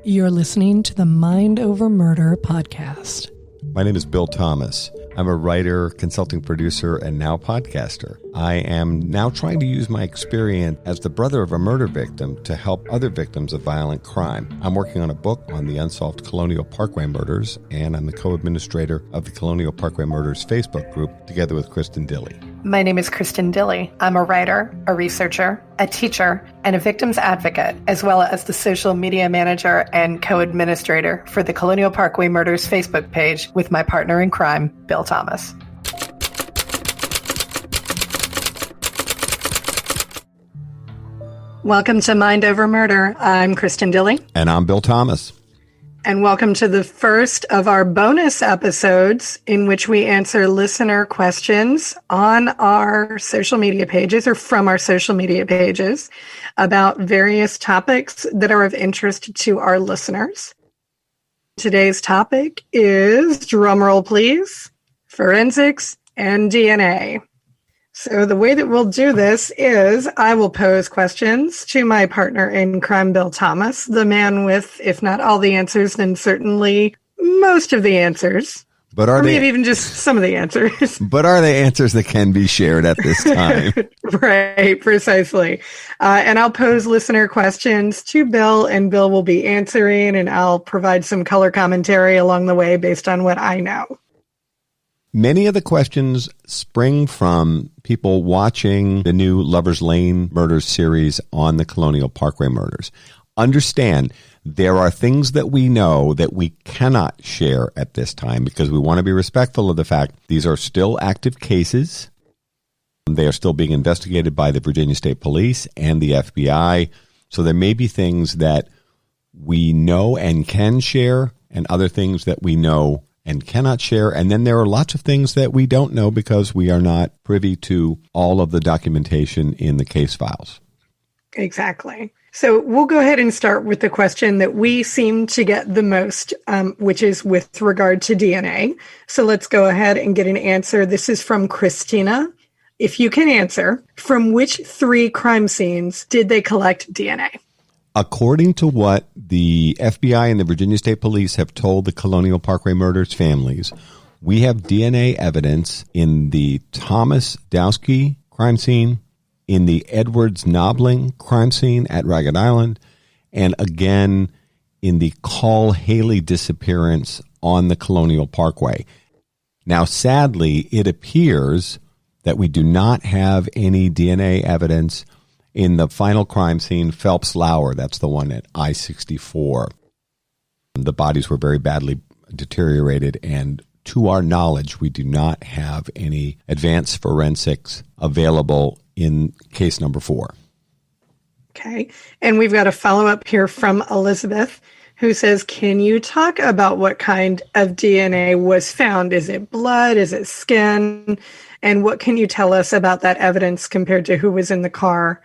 You're listening to the Mind Over Murder podcast. My name is Bill Thomas. I'm a writer, consulting producer, and now podcaster. I am now trying to use my experience as the brother of a murder victim to help other victims of violent crime. I'm working on a book on the unsolved Colonial Parkway murders, and I'm the co-administrator of the Colonial Parkway Murders Facebook group, together with Kristen Dilley. My name is Kristen Dilley. I'm a writer, a researcher, a teacher, and a victims advocate, as well as the social media manager and co-administrator for the Colonial Parkway Murders Facebook page with my partner in crime, Bill Thomas. Welcome to Mind Over Murder. I'm Kristen Dilley. And I'm Bill Thomas. And welcome to the first of our bonus episodes in which we answer listener questions on our social media pages or from our social media pages about various topics that are of interest to our listeners. Today's topic is, drumroll please, forensics and DNA. So the way that we'll do this is I will pose questions to my partner in crime, Bill Thomas, the man with, if not all the answers, then certainly most of the answers. But are maybe even just some of the answers. But are they answers that can be shared at this time? Right, precisely. And I'll pose listener questions to Bill, and Bill will be answering, and I'll provide some color commentary along the way based on what I know. Many of the questions spring from people watching the new Lover's Lane murders series on the Colonial Parkway murders. Understand, there are things that we know that we cannot share at this time because we want to be respectful of the fact these are still active cases. They are still being investigated by the Virginia State Police and the FBI. So there may be things that we know and can share and other things that we know and cannot share. And then there are lots of things that we don't know because we are not privy to all of the documentation in the case files. Exactly. So we'll go ahead and start with the question that we seem to get the most, which is with regard to DNA. So let's go ahead and get an answer. This is from Christina. If you can answer, from which 3 crime scenes did they collect DNA? According to what the FBI and the Virginia State Police have told the Colonial Parkway murders families, we have DNA evidence in the Thomas Dowski crime scene, in the Edwards Knobling crime scene at Ragged Island, and again in the Call Haley disappearance on the Colonial Parkway. Now, sadly, it appears that we do not have any DNA evidence in the final crime scene, Phelps Lauer. That's the one at I-64. The bodies were very badly deteriorated, and to our knowledge, we do not have any advanced forensics available in case number 4. Okay. And we've got a follow-up here from Elizabeth, who says, can you talk about what kind of DNA was found? Is it blood? Is it skin? And what can you tell us about that evidence compared to who was in the car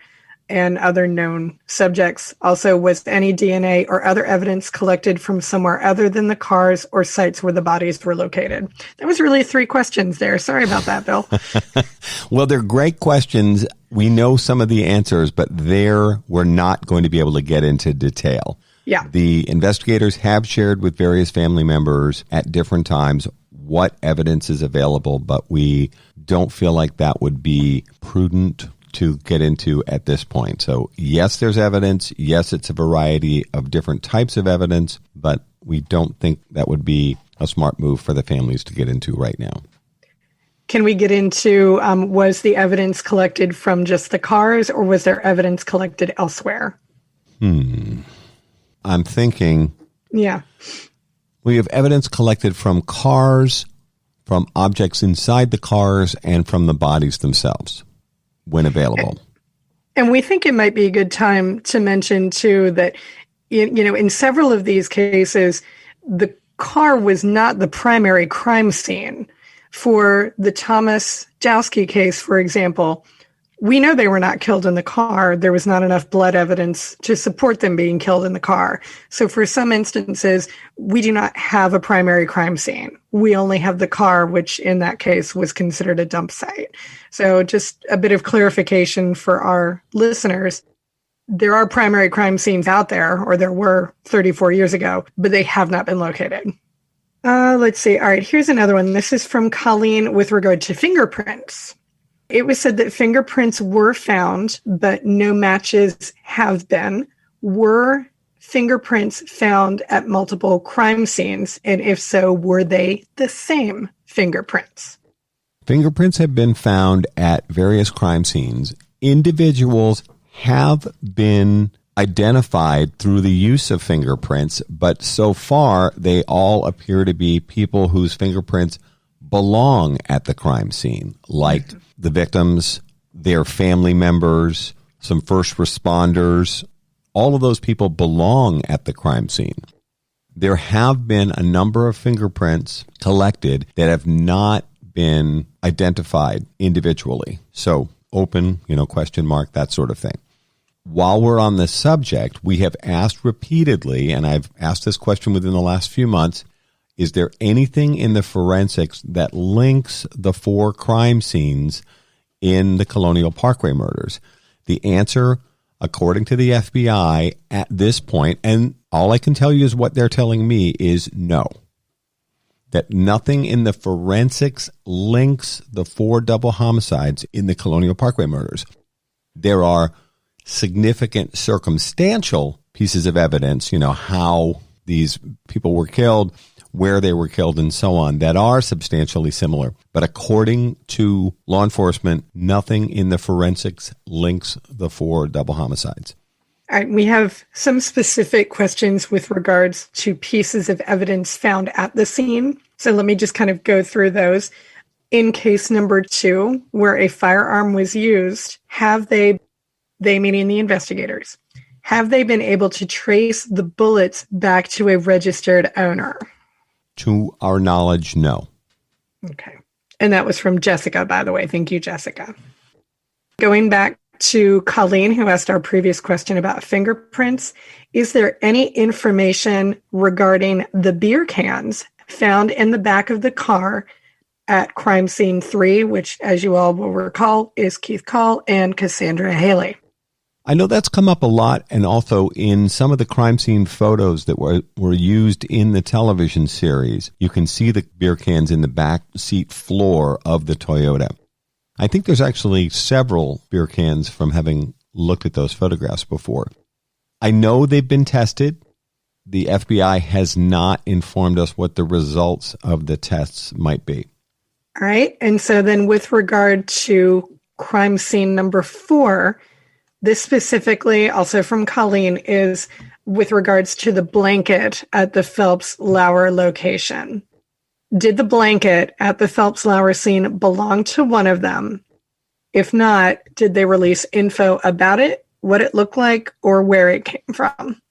and other known subjects? Also, was any DNA or other evidence collected from somewhere other than the cars or sites where the bodies were located? That was really 3 questions there. Sorry about that, Bill. Well, they're great questions. We know some of the answers, but we're not going to be able to get into detail. Yeah. The investigators have shared with various family members at different times what evidence is available, but we don't feel like that would be prudent to get into at this point. So yes, there's evidence. Yes, it's a variety of different types of evidence, but we don't think that would be a smart move for the families to get into right now. Can we get into, was the evidence collected from just the cars, or was there evidence collected elsewhere? I'm thinking. Yeah. We have evidence collected from cars, from objects inside the cars, and from the bodies themselves, when available. And we think it might be a good time to mention, too, that, in several of these cases, the car was not the primary crime scene. For the Thomas Dowski case, for example, we know they were not killed in the car. There was not enough blood evidence to support them being killed in the car. So for some instances, we do not have a primary crime scene. We only have the car, which in that case was considered a dump site. So just a bit of clarification for our listeners. there are primary crime scenes out there, or there were 34 years ago, but they have not been located. Let's see. All right, here's another one. This is from Colleen with regard to fingerprints. It was said that fingerprints were found, but no matches have been. Were fingerprints found at multiple crime scenes? And if so, were they the same fingerprints? Fingerprints have been found at various crime scenes. Individuals have been identified through the use of fingerprints, but so far they all appear to be people whose fingerprints belong at the crime scene, like the victims, their family members, some first responders. All of those people belong at the crime scene. There have been a number of fingerprints collected that have not been identified individually. So open, question mark, that sort of thing. While we're on this subject, we have asked repeatedly, and I've asked this question within the last few months, is there anything in the forensics that links the 4 crime scenes in the Colonial Parkway murders? The answer, according to the FBI at this point, and all I can tell you is what they're telling me, is no. That nothing in the forensics links the 4 double homicides in the Colonial Parkway murders. There are significant circumstantial pieces of evidence, how these people were killed, where they were killed, and so on, that are substantially similar. But according to law enforcement, nothing in the forensics links the 4 double homicides. All right, we have some specific questions with regards to pieces of evidence found at the scene. So let me just kind of go through those. In case number 2, where a firearm was used, have they meaning the investigators, have they been able to trace the bullets back to a registered owner? To our knowledge, no. Okay. And that was from Jessica, by the way. Thank you, Jessica. Going back to Colleen, who asked our previous question about fingerprints, is there any information regarding the beer cans found in the back of the car at crime scene 3, which, as you all will recall, is Keith Call and Cassandra Haley? I know that's come up a lot, and also in some of the crime scene photos that were used in the television series, you can see the beer cans in the back seat floor of the Toyota. I think there's actually several beer cans from having looked at those photographs before. I know they've been tested. The FBI has not informed us what the results of the tests might be. All right. And so then with regard to crime scene number 4, this specifically, also from Colleen, is with regards to the blanket at the Phelps-Lauer location. Did the blanket at the Phelps-Lauer scene belong to one of them? If not, did they release info about it, what it looked like, or where it came from?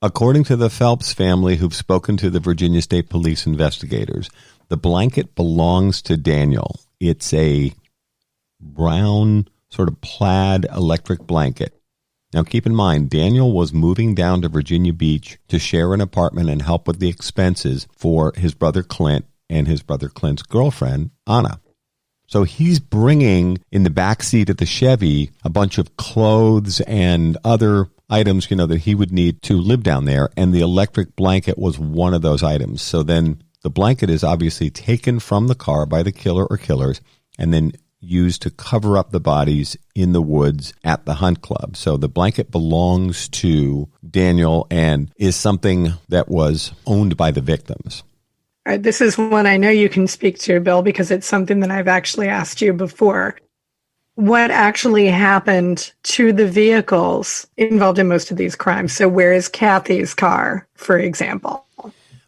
According to the Phelps family, who've spoken to the Virginia State Police investigators, the blanket belongs to Daniel. It's a brown sort of plaid electric blanket. Now, keep in mind, Daniel was moving down to Virginia Beach to share an apartment and help with the expenses for his brother Clint and his brother Clint's girlfriend, Anna. So he's bringing in the back seat of the Chevy a bunch of clothes and other items, that he would need to live down there. And the electric blanket was one of those items. So then the blanket is obviously taken from the car by the killer or killers and then used to cover up the bodies in the woods at the hunt club. So the blanket belongs to Daniel and is something that was owned by the victims. All right, this is one I know you can speak to, Bill, because it's something that I've actually asked you before. What actually happened to the vehicles involved in most of these crimes? So where is Kathy's car, for example?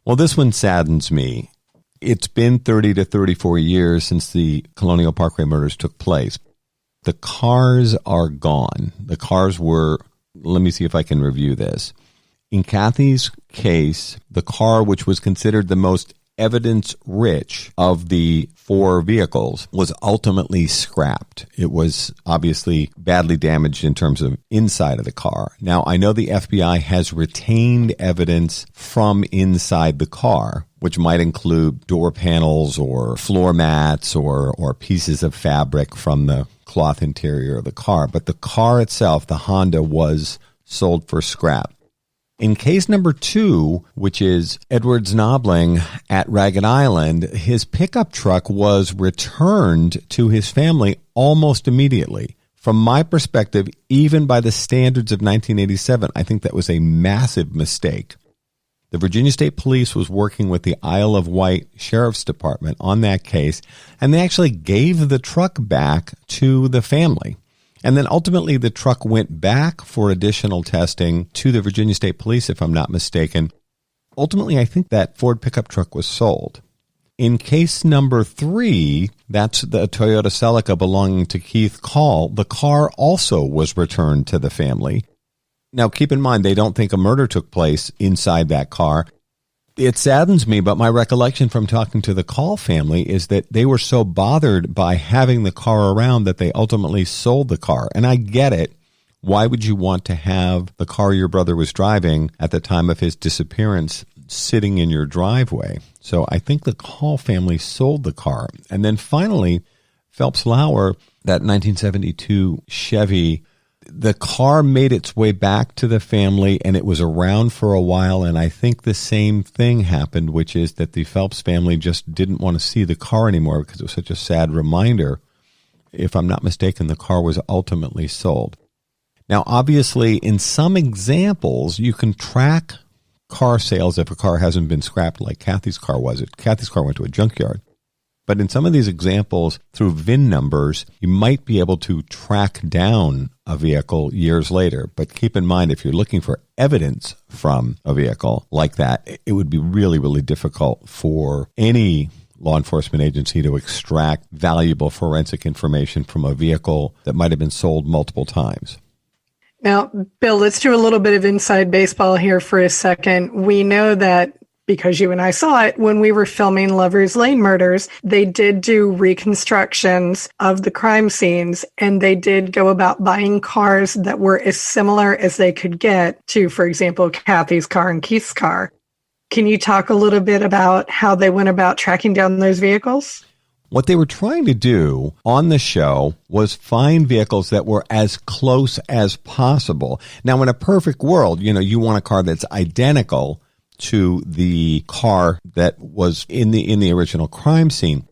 Well, this one saddens me. It's been 30 to 34 years since the Colonial Parkway murders took place. The cars are gone. The cars were, let me see if I can review this. In Kathy's case, the car, which was considered the most evidence-rich of the 4 vehicles, was ultimately scrapped. It was obviously badly damaged in terms of inside of the car. Now, I know the FBI has retained evidence from inside the car, which might include door panels or floor mats or pieces of fabric from the cloth interior of the car. But the car itself, the Honda, was sold for scrap. In case number 2, which is Edward Znobling at Ragged Island, his pickup truck was returned to his family almost immediately. From my perspective, even by the standards of 1987, I think that was a massive mistake. The Virginia State Police was working with the Isle of Wight Sheriff's Department on that case, and they actually gave the truck back to the family. And then ultimately the truck went back for additional testing to the Virginia State Police, if I'm not mistaken. Ultimately, I think that Ford pickup truck was sold. In case number 3, that's the Toyota Celica belonging to Keith Call. The car also was returned to the family. Now, keep in mind, they don't think a murder took place inside that car. It saddens me, but my recollection from talking to the Call family is that they were so bothered by having the car around that they ultimately sold the car. And I get it. Why would you want to have the car your brother was driving at the time of his disappearance sitting in your driveway? So I think the Call family sold the car. And then finally, Phelps Lauer, that 1972 Chevy, the car made its way back to the family and it was around for a while. And I think the same thing happened, which is that the Phelps family just didn't want to see the car anymore because it was such a sad reminder. If I'm not mistaken, the car was ultimately sold. Now, obviously, in some examples, you can track car sales if a car hasn't been scrapped like Kathy's car was. Kathy's car went to a junkyard. But in some of these examples, through VIN numbers, you might be able to track down a vehicle years later. But keep in mind, if you're looking for evidence from a vehicle like that, it would be really, really difficult for any law enforcement agency to extract valuable forensic information from a vehicle that might have been sold multiple times. Now, Bill, let's do a little bit of inside baseball here for a second. We know that because you and I saw it when we were filming Lover's Lane murders, they did do reconstructions of the crime scenes, and they did go about buying cars that were as similar as they could get to, for example, Kathy's car and Keith's car. Can you talk a little bit about how they went about tracking down those vehicles? What they were trying to do on the show was find vehicles that were as close as possible. Now, in a perfect world, you want a car that's identical to the car that was in the original crime scene.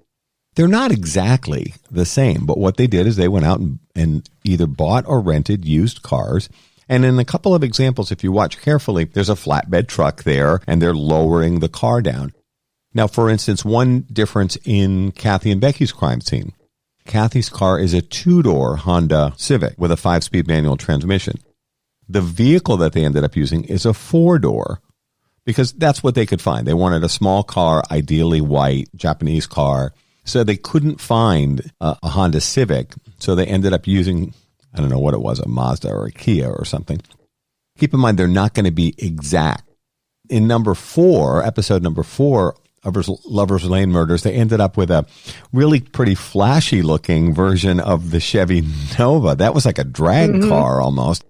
They're not exactly the same, but what they did is they went out and either bought or rented used cars. And in a couple of examples, if you watch carefully, there's a flatbed truck there, and they're lowering the car down. Now, for instance, one difference in Kathy and Becky's crime scene. Kathy's car is a 2-door Honda Civic with a 5-speed manual transmission. The vehicle that they ended up using is a 4-door. Because that's what they could find. They wanted a small car, ideally white, Japanese car. So they couldn't find a Honda Civic. So they ended up using, I don't know what it was, a Mazda or a Kia or something. Keep in mind, they're not going to be exact. In episode number 4 of Lover's Lane murders, they ended up with a really pretty flashy looking version of the Chevy Nova. That was like a drag car almost,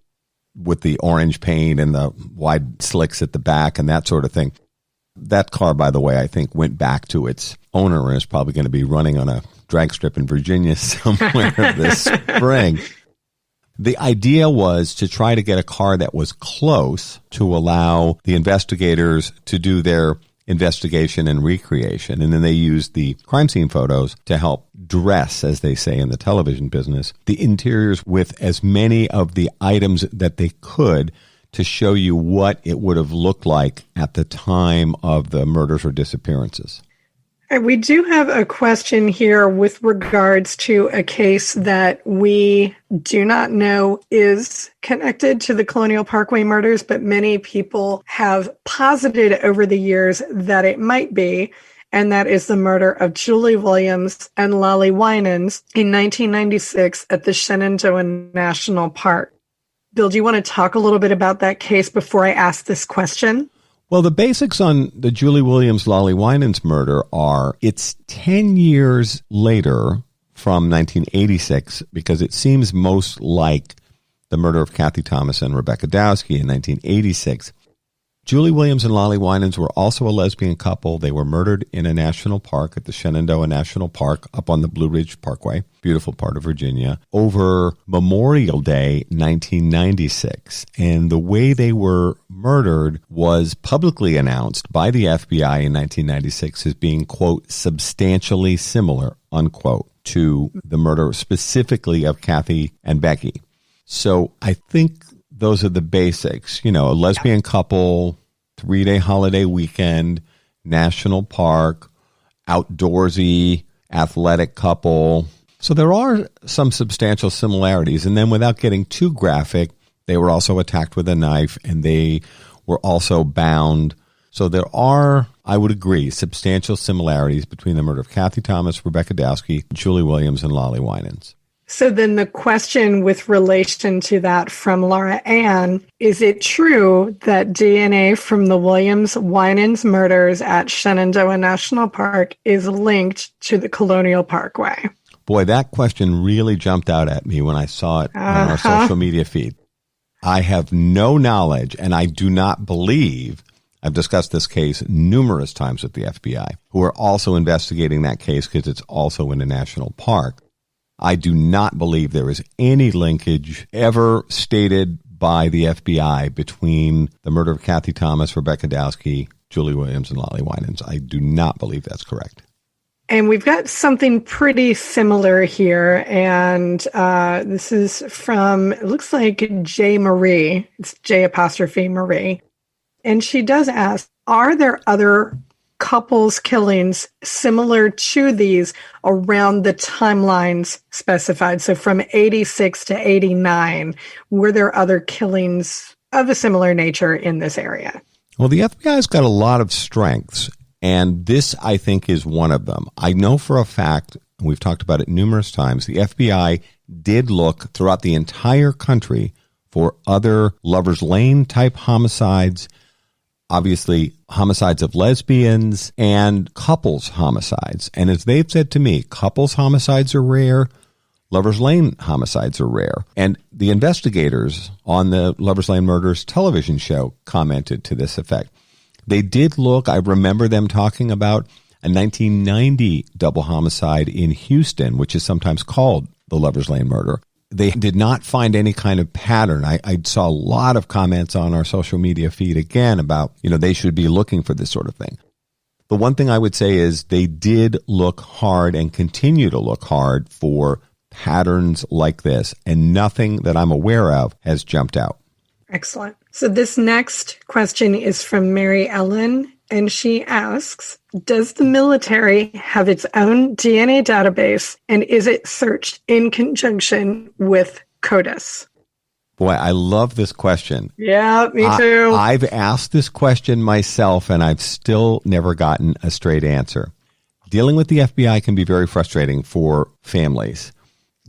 with the orange paint and the wide slicks at the back and that sort of thing. That car, by the way, I think went back to its owner and is probably going to be running on a drag strip in Virginia somewhere this spring. The idea was to try to get a car that was close to allow the investigators to do their investigation and recreation. And then they used the crime scene photos to help dress, as they say in the television business, the interiors with as many of the items that they could to show you what it would have looked like at the time of the murders or disappearances. We do have a question here with regards to a case that we do not know is connected to the Colonial Parkway murders, but many people have posited over the years that it might be, and that is the murder of Julie Williams and Lolly Winans in 1996 at the Shenandoah National Park. Bill, do you want to talk a little bit about that case before I ask this question? Well, the basics on the Julie Williams, Lolly Winans murder are it's 10 years later from 1986 because it seems most like the murder of Kathy Thomas and Rebecca Dowski in 1986. Julie Williams and Lolly Winans were also a lesbian couple. They were murdered in a national park at the Shenandoah National Park up on the Blue Ridge Parkway, beautiful part of Virginia, over Memorial Day 1996. And the way they were murdered was publicly announced by the FBI in 1996 as being, quote, substantially similar, unquote, to the murder specifically of Kathy and Becky. So I think those are the basics, a lesbian couple, 3-day holiday weekend, national park, outdoorsy, athletic couple. So there are some substantial similarities. And then without getting too graphic, they were also attacked with a knife and they were also bound. So there are, I would agree, substantial similarities between the murder of Kathy Thomas, Rebecca Dowski, Julie Williams, and Lolly Winans. So then the question with relation to that from Laura Ann, is it true that DNA from the Williams-Winans murders at Shenandoah National Park is linked to the Colonial Parkway? Boy, that question really jumped out at me when I saw it on our social media feed. I have no knowledge, and I do not believe, I've discussed this case numerous times with the FBI, who are also investigating that case because it's also in a national park. I do not believe there is any linkage ever stated by the FBI between the murder of Kathy Thomas, Rebecca Dowski, Julie Williams, and Lolly Winans. I do not believe that's correct. And we've got something pretty similar here. And this is from, it looks like J. Marie. It's J apostrophe Marie. And she does ask, are there other couples killings similar to these around the timelines specified? So from 86 to 89, were there other killings of a similar nature in this area? Well, the FBI's got a lot of strengths, and this, I think, is one of them. I know for a fact, and we've talked about it numerous times, the FBI did look throughout the entire country for other Lover's Lane type homicides, obviously homicides of lesbians, and couples homicides. And as they've said to me, couples homicides are rare, Lover's Lane homicides are rare. And the investigators on the Lover's Lane Murders television show commented to this effect. They did look, I remember them talking about a 1990 double homicide in Houston, which is sometimes called the Lover's Lane murder. They did not find any kind of pattern. I saw a lot of comments on our social media feed again about, they should be looking for this sort of thing. The one thing I would say is they did look hard and continue to look hard for patterns like this, and nothing that I'm aware of has jumped out. Excellent. So this next question is from Mary Ellen, and she asks, does the military have its own DNA database, and is it searched in conjunction with CODIS? Boy, I love this question. Yeah, me too. I've asked this question myself, and I've still never gotten a straight answer. Dealing with the FBI can be very frustrating for families.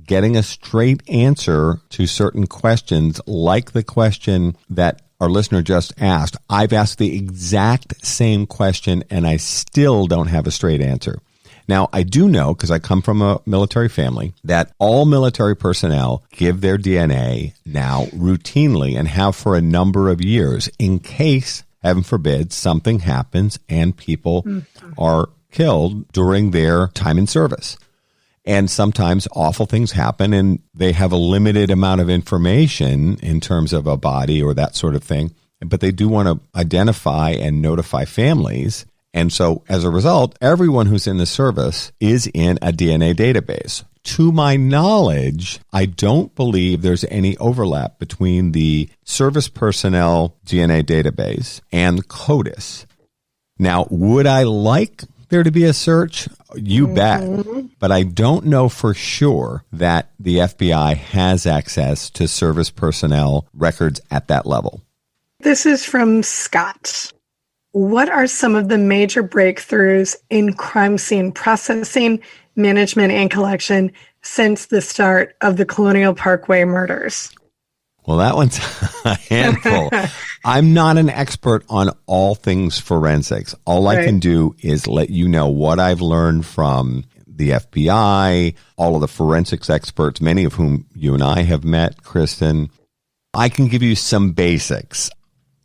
Getting a straight answer to certain questions, like the question that our listener just asked, I've asked the exact same question, and I still don't have a straight answer. Now, I do know, because I come from a military family, that all military personnel give their DNA now routinely and have for a number of years in case, heaven forbid, something happens and people are killed during their time in service. And sometimes awful things happen and they have a limited amount of information in terms of a body or that sort of thing, but they do want to identify and notify families. And so as a result, everyone who's in the service is in a DNA database. To my knowledge, I don't believe there's any overlap between the service personnel DNA database and CODIS. Now, would I like there to be a search? You bet. But I don't know for sure that the FBI has access to service personnel records at that level. This is from Scott. What are some of the major breakthroughs in crime scene processing, management, and collection since the start of the Colonial Parkway murders? Well, that one's a handful. I'm not an expert on all things forensics. All I can do is let you know what I've learned from the FBI, all of the forensics experts, many of whom you and I have met, Kristen. I can give you some basics.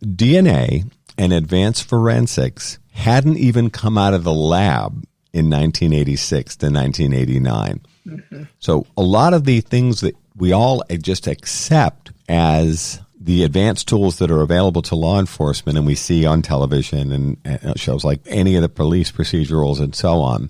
DNA and advanced forensics hadn't even come out of the lab in 1986 to 1989. Mm-hmm. So a lot of the things that we all just accept as the advanced tools that are available to law enforcement and we see on television and shows like any of the police procedurals and so on,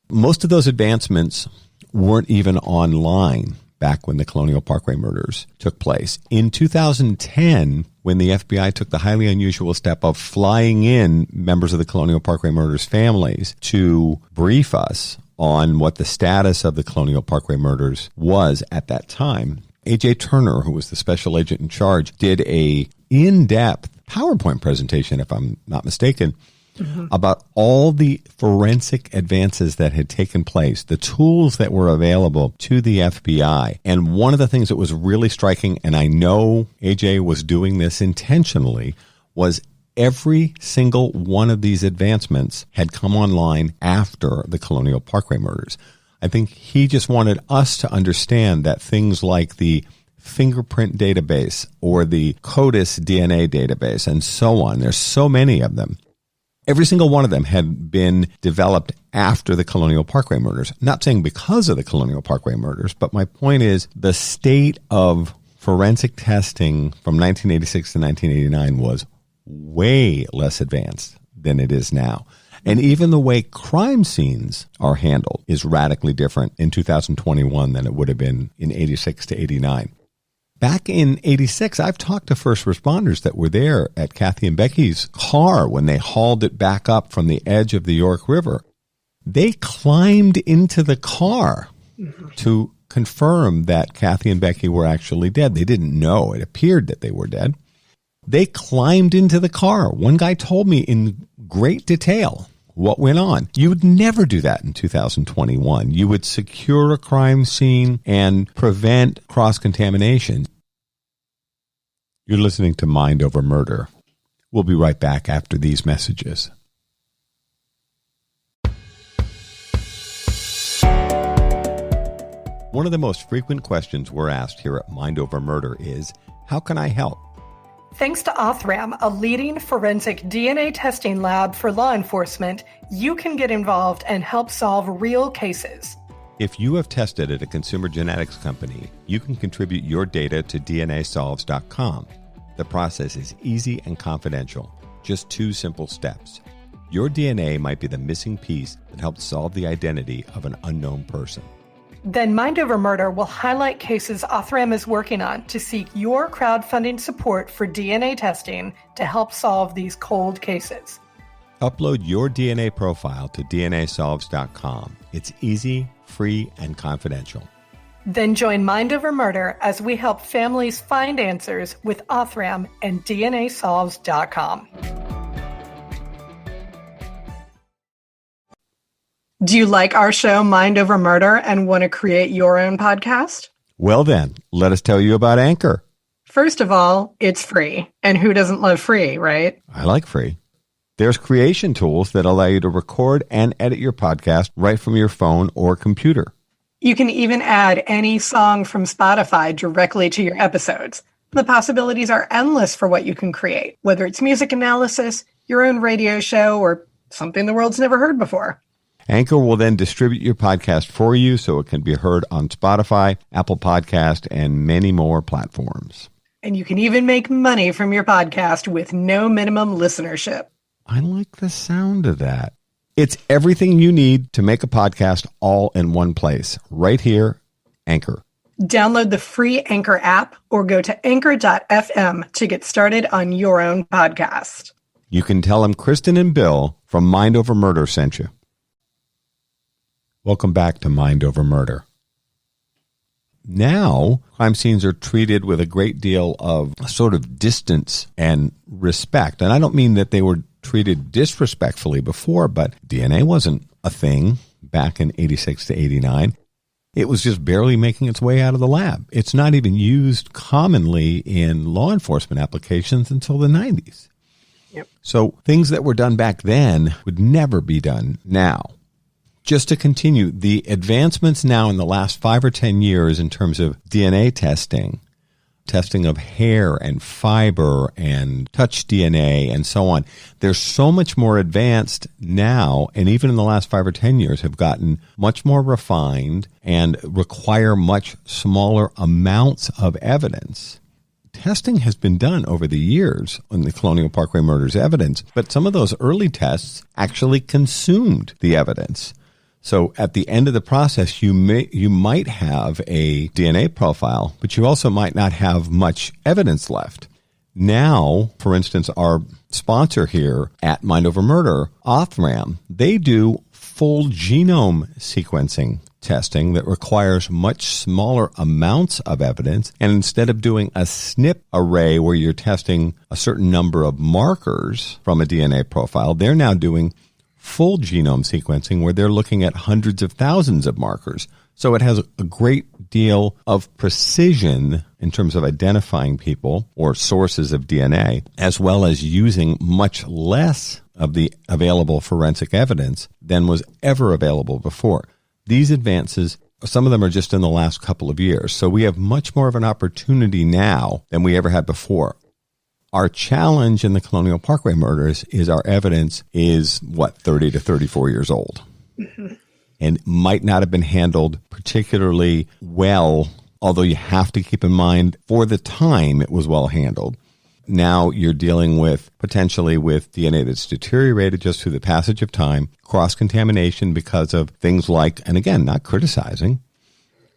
most of those advancements weren't even online back when the Colonial Parkway murders took place. In 2010, when the FBI took the highly unusual step of flying in members of the Colonial Parkway murders' families to brief us on what the status of the Colonial Parkway murders was at that time, A.J. Turner, who was the special agent in charge, did a in-depth PowerPoint presentation, if I'm not mistaken, about all the forensic advances that had taken place, the tools that were available to the FBI. And one of the things that was really striking, and I know AJ was doing this intentionally, was every single one of these advancements had come online after the Colonial Parkway murders. I think he just wanted us to understand that things like the fingerprint database or the CODIS DNA database and so on, there's so many of them. Every single one of them had been developed after the Colonial Parkway murders. Not saying because of the Colonial Parkway murders, but my point is the state of forensic testing from 1986 to 1989 was way less advanced than it is now. And even the way crime scenes are handled is radically different in 2021 than it would have been in 86 to 89. Back in 86, I've talked to first responders that were there at Kathy and Becky's car when they hauled it back up from the edge of the York River. They climbed into the car to confirm that Kathy and Becky were actually dead. They didn't know. It appeared that they were dead. They climbed into the car. One guy told me in great detail what went on. You would never do that in 2021. You would secure a crime scene and prevent cross-contamination. You're listening to Mind Over Murder. We'll be right back after these messages. One of the most frequent questions we're asked here at Mind Over Murder is, how can I help? Thanks to Othram, a leading forensic DNA testing lab for law enforcement, you can get involved and help solve real cases. If you have tested at a consumer genetics company, you can contribute your data to DNAsolves.com. The process is easy and confidential. Just 2 simple steps. Your DNA might be the missing piece that helps solve the identity of an unknown person. Then Mind Over Murder will highlight cases Othram is working on to seek your crowdfunding support for DNA testing to help solve these cold cases. Upload your DNA profile to DNAsolves.com. It's easy, free, and confidential. Then join Mind Over Murder as we help families find answers with Othram and DNAsolves.com. Do you like our show, Mind Over Murder, and want to create your own podcast? Well then, let us tell you about Anchor. First of all, it's free. And who doesn't love free, right? I like free. There's creation tools that allow you to record and edit your podcast right from your phone or computer. You can even add any song from Spotify directly to your episodes. The possibilities are endless for what you can create, whether it's music analysis, your own radio show, or something the world's never heard before. Anchor will then distribute your podcast for you so it can be heard on Spotify, Apple Podcast, and many more platforms. And you can even make money from your podcast with no minimum listenership. I like the sound of that. It's everything you need to make a podcast all in one place. Right here, Anchor. Download the free Anchor app or go to anchor.fm to get started on your own podcast. You can tell them Kristen and Bill from Mind Over Murder sent you. Welcome back to Mind Over Murder. Now, crime scenes are treated with a great deal of sort of distance and respect. And I don't mean that they were treated disrespectfully before, but DNA wasn't a thing back in 86 to 89. It was just barely making its way out of the lab. It's not even used commonly in law enforcement applications until the 90s. Yep. So things that were done back then would never be done now. Just to continue, the advancements now in the last 5 or 10 years in terms of DNA testing testing of hair and fiber and touch DNA and so on. They're so much more advanced now, and even in the last 5 or 10 years have gotten much more refined and require much smaller amounts of evidence. Testing has been done over the years on the Colonial Parkway murders evidence, but some of those early tests actually consumed the evidence. So at the end of the process, you might have a DNA profile, but you also might not have much evidence left. Now, for instance, our sponsor here at Mind Over Murder, Othram, they do full genome sequencing testing that requires much smaller amounts of evidence. And instead of doing a SNP array where you're testing a certain number of markers from a DNA profile, they're now doing full genome sequencing where they're looking at hundreds of thousands of markers. So it has a great deal of precision in terms of identifying people or sources of DNA, as well as using much less of the available forensic evidence than was ever available before. These advances, some of them are just in the last couple of years. So we have much more of an opportunity now than we ever had before. Our challenge in the Colonial Parkway murders is our evidence is, 30 to 34 years old. Mm-hmm. And might not have been handled particularly well, although you have to keep in mind, for the time it was well handled. Now you're dealing with potentially with DNA that's deteriorated just through the passage of time, cross-contamination because of things like, and again, not criticizing,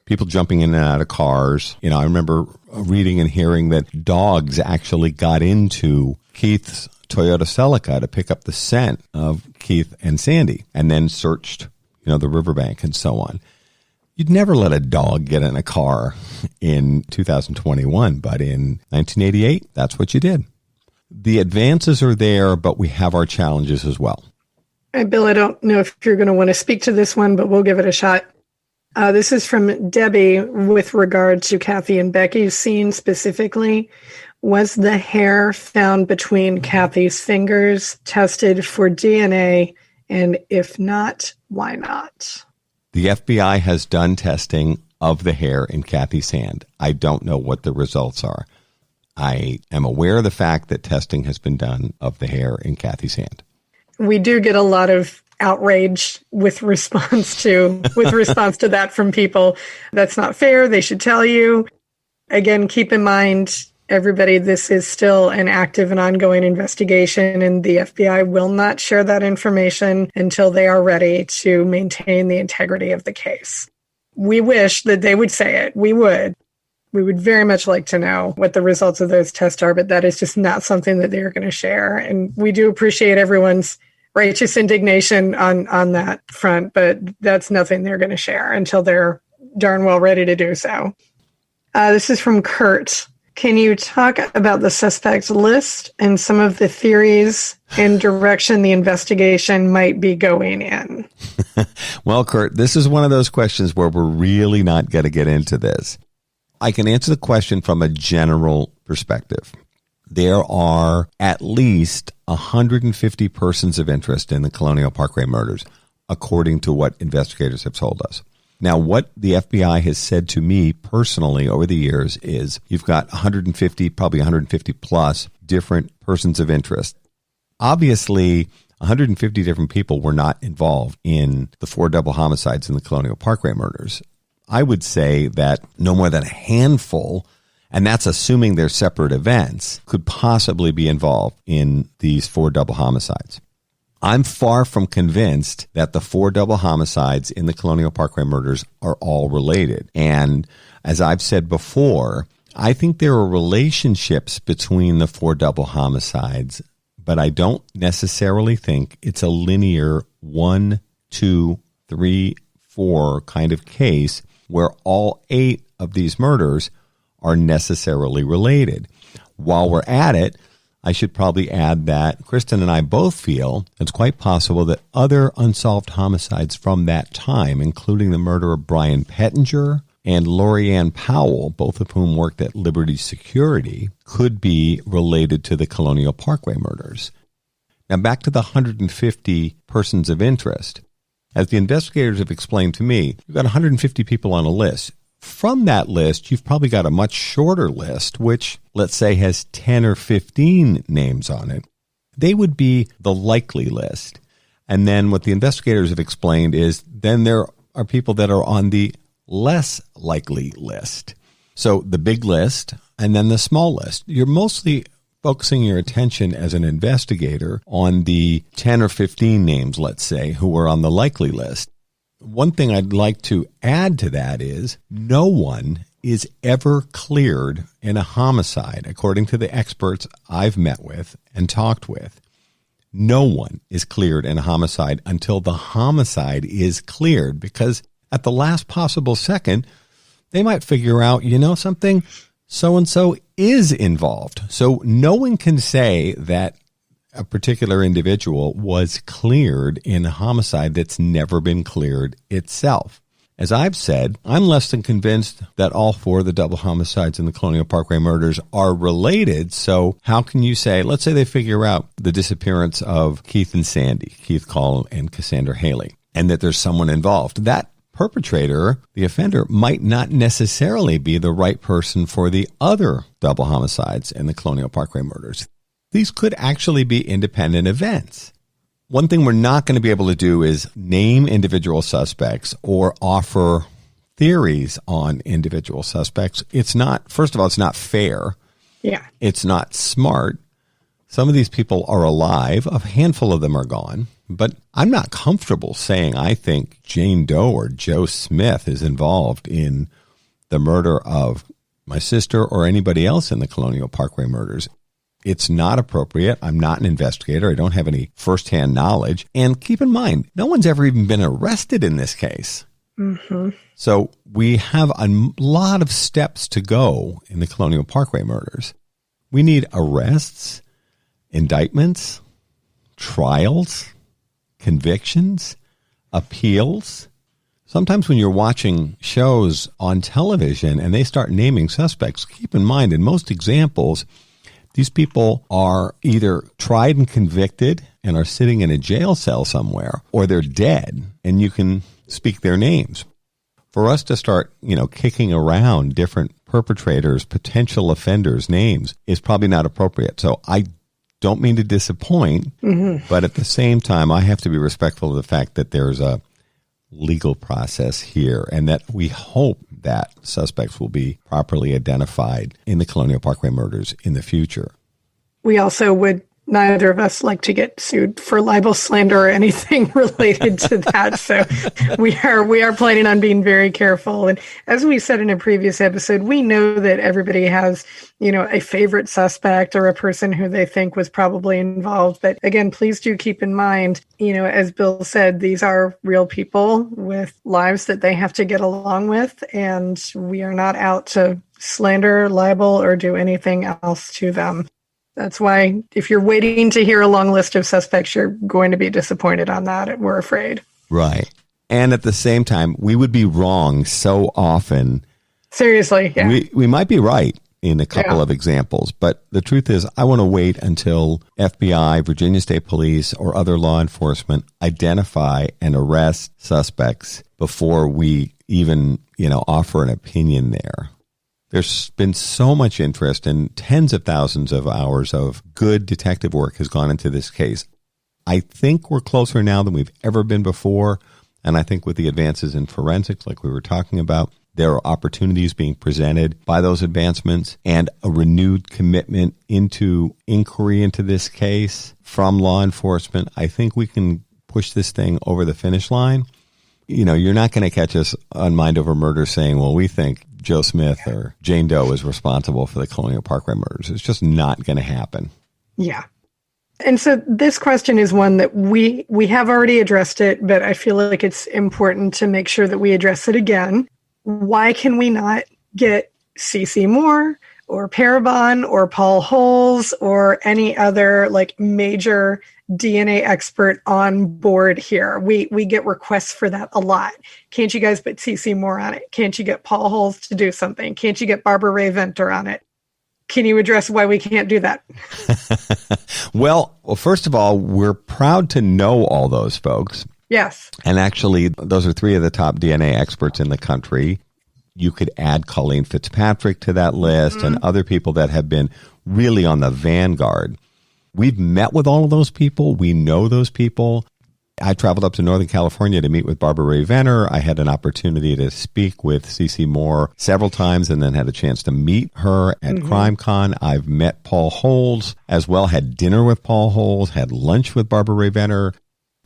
people jumping in and out of cars. I remember reading and hearing that dogs actually got into Keith's Toyota Celica to pick up the scent of Keith and Sandy and then searched, the riverbank and so on. You'd never let a dog get in a car in 2021, but in 1988, that's what you did. The advances are there, but we have our challenges as well. Hey, Bill, I don't know if you're going to want to speak to this one, but we'll give it a shot. This is from Debbie with regard to Kathy and Becky's scene specifically. Was the hair found between Kathy's fingers tested for DNA? And if not, why not? The FBI has done testing of the hair in Kathy's hand. I don't know what the results are. I am aware of the fact that testing has been done of the hair in Kathy's hand. We do get a lot of outrage with response to that from people. That's not fair. They should tell you. Again, keep in mind, everybody, this is still an active and ongoing investigation, and the FBI will not share that information until they are ready to maintain the integrity of the case. We wish that they would say it. We would very much like to know what the results of those tests are, but that is just not something that they're going to share. And we do appreciate everyone's righteous indignation on that front, but that's nothing they're going to share until they're darn well ready to do so. This is from Kurt. Can you talk about the suspect list and some of the theories and direction the investigation might be going in? Well, Kurt, this is one of those questions where we're really not going to get into this. I can answer the question from a general perspective. There are at least 150 persons of interest in the Colonial Parkway murders, according to what investigators have told us. Now, what the FBI has said to me personally over the years is you've got 150, probably 150 plus different persons of interest. Obviously, 150 different people were not involved in the 4 double homicides in the Colonial Parkway murders. I would say that no more than a handful, and that's assuming they're separate events, could possibly be involved in these 4 double homicides. I'm far from convinced that the 4 double homicides in the Colonial Parkway murders are all related. And as I've said before, I think there are relationships between the 4 double homicides, but I don't necessarily think it's a linear 1, 2, 3, 4 kind of case where all 8 of these murders are necessarily related. While we're at it, I should probably add that Kristen and I both feel it's quite possible that other unsolved homicides from that time, including the murder of Brian Pettinger and Lori Ann Powell, both of whom worked at Liberty Security, could be related to the Colonial Parkway murders. Now back to the 150 persons of interest. As the investigators have explained to me, you've got 150 people on a list. From that list, you've probably got a much shorter list, which, let's say, has 10 or 15 names on it. They would be the likely list. And then what the investigators have explained is then there are people that are on the less likely list. So the big list and then the small list. You're mostly focusing your attention as an investigator on the 10 or 15 names, let's say, who are on the likely list. One thing I'd like to add to that is no one is ever cleared in a homicide, according to the experts I've met with and talked with. No one is cleared in a homicide until the homicide is cleared, because at the last possible second, they might figure out, you know something, so-and-so is involved. So no one can say that a particular individual was cleared in a homicide that's never been cleared itself. As I've said, I'm less than convinced that all four of the double homicides in the Colonial Parkway murders are related. So how can you say, let's say they figure out the disappearance of Keith and Sandy, Keith Call and Cassandra Haley, and that there's someone involved. That perpetrator, the offender, might not necessarily be the right person for the other double homicides in the Colonial Parkway murders. These could actually be independent events. One thing we're not going to be able to do is name individual suspects or offer theories on individual suspects. It's not, first of all, it's not fair. Yeah. It's not smart. Some of these people are alive. A handful of them are gone. But I'm not comfortable saying I think Jane Doe or Joe Smith is involved in the murder of my sister or anybody else in the Colonial Parkway murders. It's not appropriate. I'm not an investigator. I don't have any firsthand knowledge. And keep in mind, no one's ever even been arrested in this case. Mm-hmm. So we have a lot of steps to go in the Colonial Parkway murders. We need arrests, indictments, trials, convictions, appeals. Sometimes when you're watching shows on television and they start naming suspects, keep in mind, in most examples, these people are either tried and convicted and are sitting in a jail cell somewhere, or they're dead and you can speak their names. For us to start, kicking around different perpetrators, potential offenders' names is probably not appropriate. So I don't mean to disappoint, but at the same time, I have to be respectful of the fact that there's a legal process here and that we hope that suspects will be properly identified in the Colonial Parkway murders in the future. We also would neither of us like to get sued for libel, slander, or anything related to that. So we are planning on being very careful. And as we said in a previous episode, we know that everybody has, a favorite suspect or a person who they think was probably involved. But again, please do keep in mind, as Bill said, these are real people with lives that they have to get along with. And we are not out to slander, libel, or do anything else to them. That's why if you're waiting to hear a long list of suspects, you're going to be disappointed on that, we're afraid. Right. And at the same time, we would be wrong so often. Seriously, yeah. We might be right in a couple of examples, but the truth is I want to wait until FBI, Virginia State Police, or other law enforcement identify and arrest suspects before we even, offer an opinion there. There's been so much interest and tens of thousands of hours of good detective work has gone into this case. I think we're closer now than we've ever been before. And I think with the advances in forensics, like we were talking about, there are opportunities being presented by those advancements and a renewed commitment into inquiry into this case from law enforcement. I think we can push this thing over the finish line. You're not going to catch us on Mind Over Murder saying, well, we think Joe Smith or Jane Doe is responsible for the Colonial Parkway murders. It's just not going to happen. Yeah. And so this question is one that we have already addressed it, but I feel like it's important to make sure that we address it again. Why can we not get CeCe Moore or Parabon or Paul Holes or any other major DNA expert on board here? We get requests for that a lot. Can't you guys put CeCe Moore on it? Can't you get Paul Holes to do something? Can't you get Barbara Ray Venter on it? Can you address why we can't do that? Well, first of all, we're proud to know all those folks. Yes. And actually, those are three of the top DNA experts in the country. You could add Colleen Fitzpatrick to that list and other people that have been really on the vanguard. We've met with all of those people. We know those people. I traveled up to Northern California to meet with Barbara Ray Venner. I had an opportunity to speak with CeCe Moore several times and then had a chance to meet her at CrimeCon. I've met Paul Holes as well, had dinner with Paul Holes, had lunch with Barbara Ray Venner.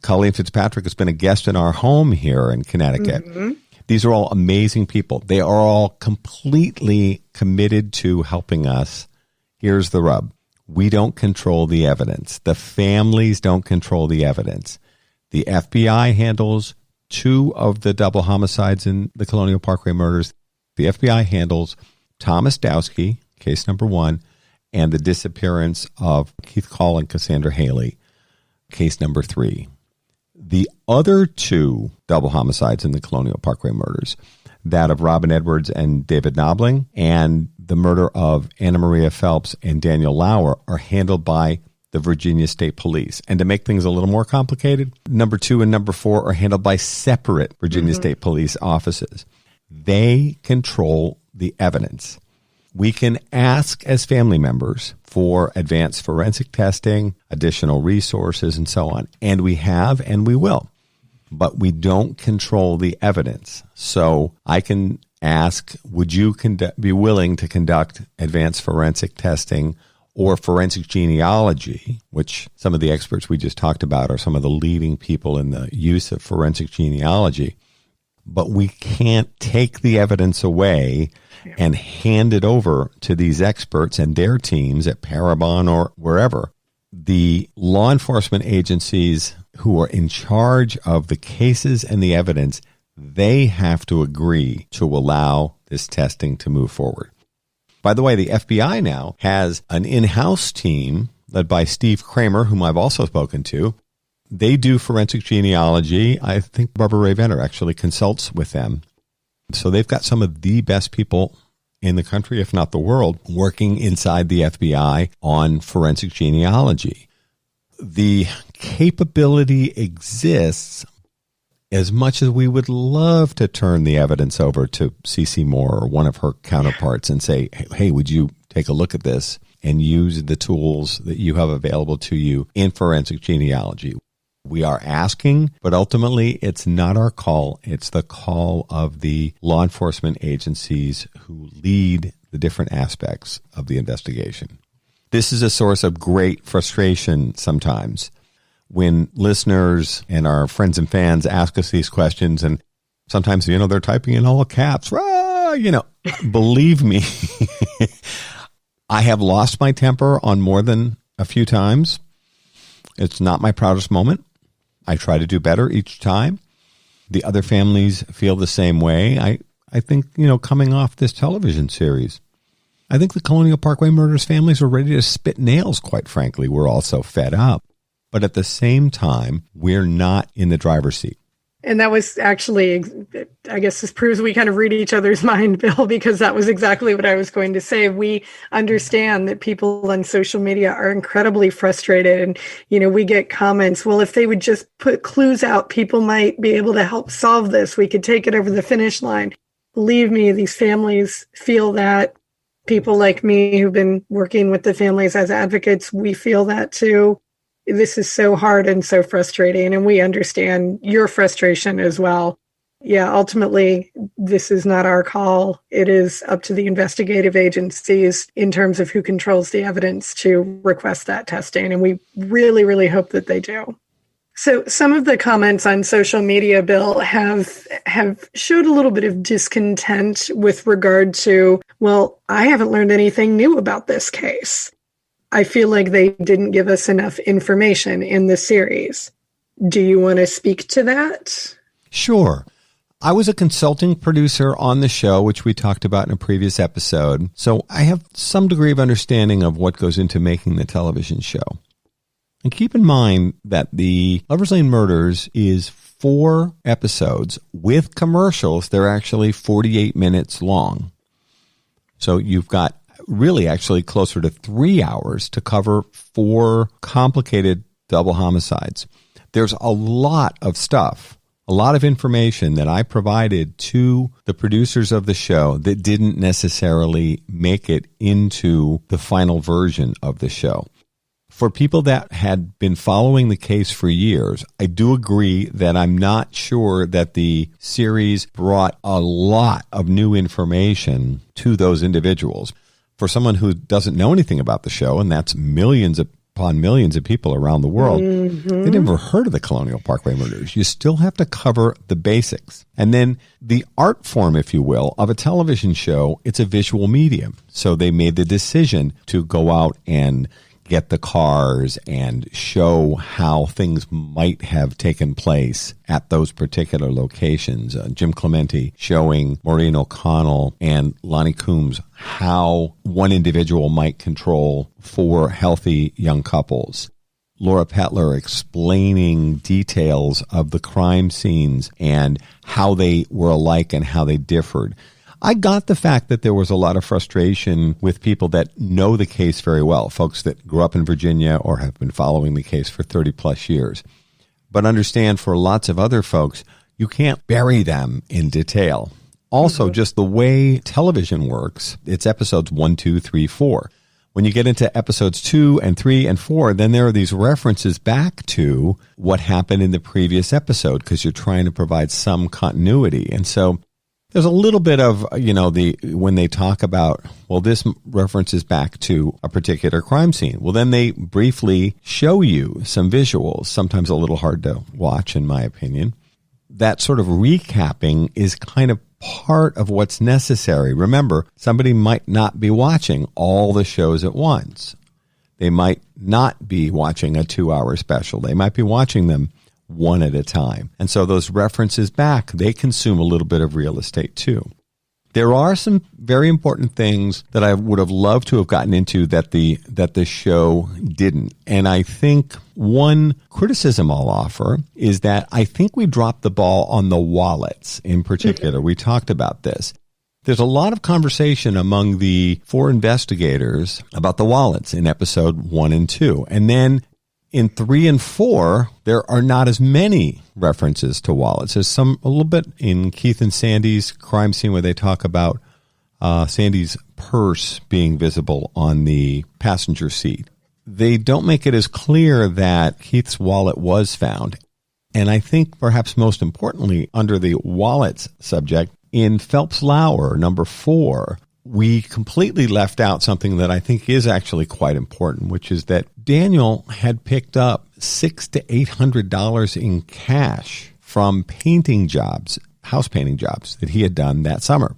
Colleen Fitzpatrick has been a guest in our home here in Connecticut. These are all amazing people. They are all completely committed to helping us. Here's the rub. We don't control the evidence. The families don't control the evidence. The FBI handles 2 of the double homicides in the Colonial Parkway murders. The FBI handles Thomas Dowski, case number 1, and the disappearance of Keith Call and Cassandra Haley, case number 3. The other 2 double homicides in the Colonial Parkway murders, that of Robin Edwards and David Knobling, and the murder of Anna Maria Phelps and Daniel Lauer, are handled by the Virginia State Police. And to make things a little more complicated, number 2 and number 4 are handled by separate Virginia State Police offices. They control the evidence. We can ask as family members for advanced forensic testing, additional resources, and so on. And we have, and we will. But we don't control the evidence. So I can ask, would you be willing to conduct advanced forensic testing or forensic genealogy, which some of the experts we just talked about are some of the leading people in the use of forensic genealogy. But we can't take the evidence away and hand it over to these experts and their teams at Parabon or wherever. The law enforcement agencies who are in charge of the cases and the evidence, they have to agree to allow this testing to move forward. By the way, the FBI now has an in-house team led by Steve Kramer, whom I've also spoken to. They do forensic genealogy. I think Barbara Ray Venner actually consults with them. So they've got some of the best people in the country, if not the world, working inside the FBI on forensic genealogy. The capability exists. As much as we would love to turn the evidence over to CeCe Moore or one of her counterparts and say, hey, would you take a look at this and use the tools that you have available to you in forensic genealogy? We are asking, but ultimately it's not our call. It's the call of the law enforcement agencies who lead the different aspects of the investigation. This is a source of great frustration sometimes when listeners and our friends and fans ask us these questions, and sometimes, they're typing in all caps. Believe me, I have lost my temper on more than a few times. It's not my proudest moment. I try to do better each time. The other families feel the same way. I think, coming off this television series, I think the Colonial Parkway murders families are ready to spit nails, quite frankly. We're all so fed up. But at the same time, we're not in the driver's seat. And that was actually, I guess this proves we kind of read each other's mind, Bill, because that was exactly what I was going to say. We understand that people on social media are incredibly frustrated. And, we get comments, well, if they would just put clues out, people might be able to help solve this. We could take it over the finish line. Believe me, these families feel that. People like me who've been working with the families as advocates, we feel that too. This is so hard and so frustrating, and we understand your frustration as well. Yeah, ultimately, this is not our call. It is up to the investigative agencies in terms of who controls the evidence to request that testing, and we really, really hope that they do. So some of the comments on social media, Bill, have showed a little bit of discontent with regard to, well, I haven't learned anything new about this case. I feel like they didn't give us enough information in the series. Do you want to speak to that? Sure. I was a consulting producer on the show, which we talked about in a previous episode, so I have some degree of understanding of what goes into making the television show. And keep in mind that the Lover's Lane Murders is 4 episodes. With commercials, they're actually 48 minutes long. So you've got really actually closer to 3 hours to cover 4 complicated double homicides. There's a lot of stuff a lot of information that I provided to the producers of the show that didn't necessarily make it into the final version of the show. For people that had been following the case for years, I do agree that I'm not sure that the series brought a lot of new information to those individuals. For someone who doesn't know anything about the show, and that's millions upon millions of people around the world, they never heard of the Colonial Parkway murders. You still have to cover the basics. And then the art form, if you will, of a television show, it's a visual medium. So they made the decision to go out and get the cars and show how things might have taken place at those particular locations. Jim Clemente showing Maureen O'Connell and Lonnie Coombs how one individual might control 4 healthy young couples. Laura Pettler explaining details of the crime scenes and how they were alike and how they differed. I got the fact that there was a lot of frustration with people that know the case very well, folks that grew up in Virginia or have been following the case for 30 plus years. But understand, for lots of other folks, you can't bury them in detail. Also, just the way television works, it's episodes 1, 2, 3, 4. When you get into episodes 2 and 3 and 4, then there are these references back to what happened in the previous episode because you're trying to provide some continuity. And so there's a little bit of, when they talk about, well, this references back to a particular crime scene. Well, then they briefly show you some visuals, sometimes a little hard to watch, in my opinion. That sort of recapping is kind of part of what's necessary. Remember, somebody might not be watching all the shows at once. They might not be watching a 2-hour special. They might be watching them one at a time. And so those references back, they consume a little bit of real estate too. There are some very important things that I would have loved to have gotten into that the show didn't. And I think one criticism I'll offer is that I think we dropped the ball on the wallets in particular. We talked about this. There's a lot of conversation among the 4 investigators about the wallets in episode 1 and 2. And then in 3 and 4, there are not as many references to wallets. There's a little bit in Keith and Sandy's crime scene where they talk about Sandy's purse being visible on the passenger seat. They don't make it as clear that Keith's wallet was found. And I think perhaps most importantly, under the wallets subject, in Phelps Lauer, number 4, we completely left out something that I think is actually quite important, which is that Daniel had picked up $600 to $800 in cash from painting jobs, house painting jobs that he had done that summer.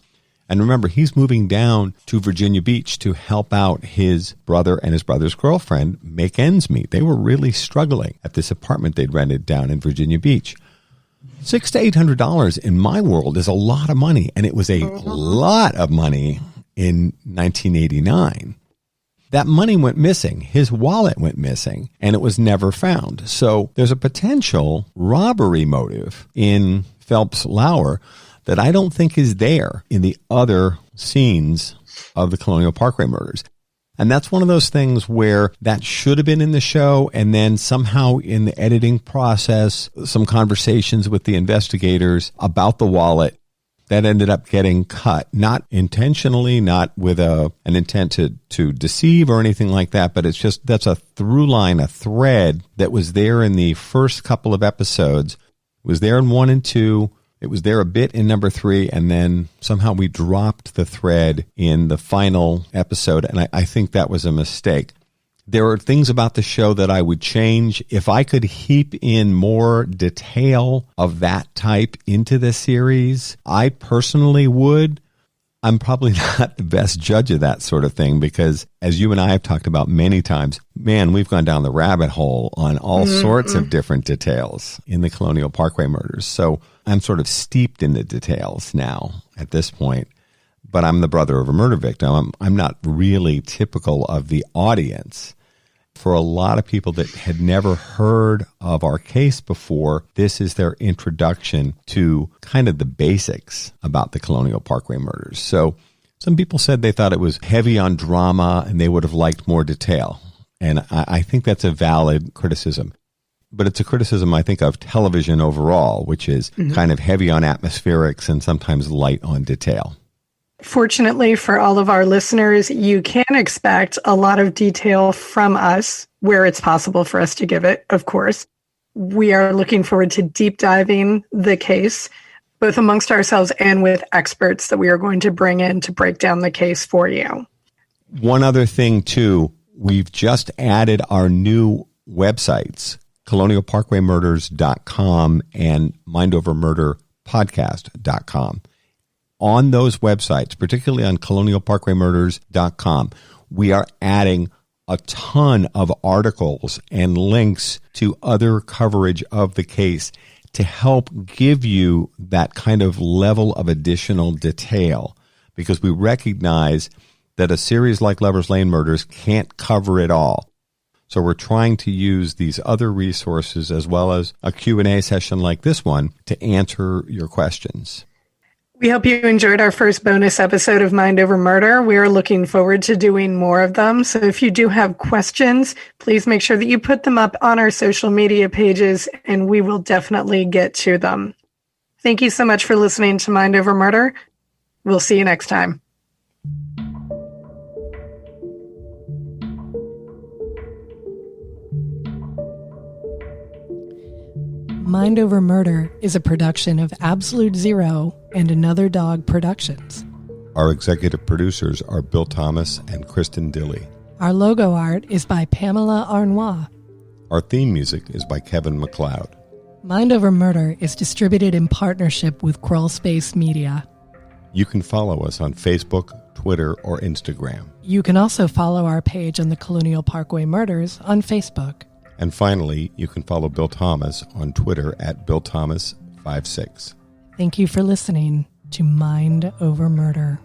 And remember, he's moving down to Virginia Beach to help out his brother and his brother's girlfriend make ends meet. They were really struggling at this apartment they'd rented down in Virginia Beach. $600 to $800 in my world is a lot of money, and it was a lot of money in 1989. That money went missing. His wallet went missing, and it was never found. So there's a potential robbery motive in Phelps Lauer that I don't think is there in the other scenes of the Colonial Parkway murders. And that's one of those things where that should have been in the show, and then somehow in the editing process, some conversations with the investigators about the wallet, that ended up getting cut, not intentionally, not with an intent to deceive or anything like that, but it's just, that's a through line, a thread that was there in the first couple of episodes. It was there in 1 and 2. It was there a bit in number 3, and then somehow we dropped the thread in the final episode, and I think that was a mistake. There are things about the show that I would change. If I could heap in more detail of that type into the series, I personally would. I'm probably not the best judge of that sort of thing because, as you and I have talked about many times, man, we've gone down the rabbit hole on all sorts of different details in the Colonial Parkway murders. So I'm sort of steeped in the details now at this point. But I'm the brother of a murder victim. I'm not really typical of the audience. For a lot of people that had never heard of our case before, this is their introduction to kind of the basics about the Colonial Parkway murders. So some people said they thought it was heavy on drama and they would have liked more detail. And I think that's a valid criticism. but it's a criticism, I think, of television overall, which is kind of heavy on atmospherics and sometimes light on detail. Fortunately for all of our listeners, you can expect a lot of detail from us where it's possible for us to give it, of course. We are looking forward to deep diving the case, both amongst ourselves and with experts that we are going to bring in to break down the case for you. One other thing, too, we've just added our new websites, colonialparkwaymurders.com and mindovermurderpodcast.com. On those websites, particularly on colonialparkwaymurders.com, we are adding a ton of articles and links to other coverage of the case to help give you that kind of level of additional detail, because we recognize that a series like Lover's Lane Murders can't cover it all. So we're trying to use these other resources as well as a Q&A session like this one to answer your questions. We hope you enjoyed our first bonus episode of Mind Over Murder. We are looking forward to doing more of them. So if you do have questions, please make sure that you put them up on our social media pages, and we will definitely get to them. Thank you so much for listening to Mind Over Murder. We'll see you next time. Mind Over Murder is a production of Absolute Zero and Another Dog Productions. Our executive producers are Bill Thomas and Kristen Dilley. Our logo art is by Pamela Arnois. Our theme music is by Kevin MacLeod. Mind Over Murder is distributed in partnership with Crawlspace Media. You can follow us on Facebook, Twitter, or Instagram. You can also follow our page on the Colonial Parkway Murders on Facebook. And finally, you can follow Bill Thomas on Twitter at BillThomas56. Thank you for listening to Mind Over Murder.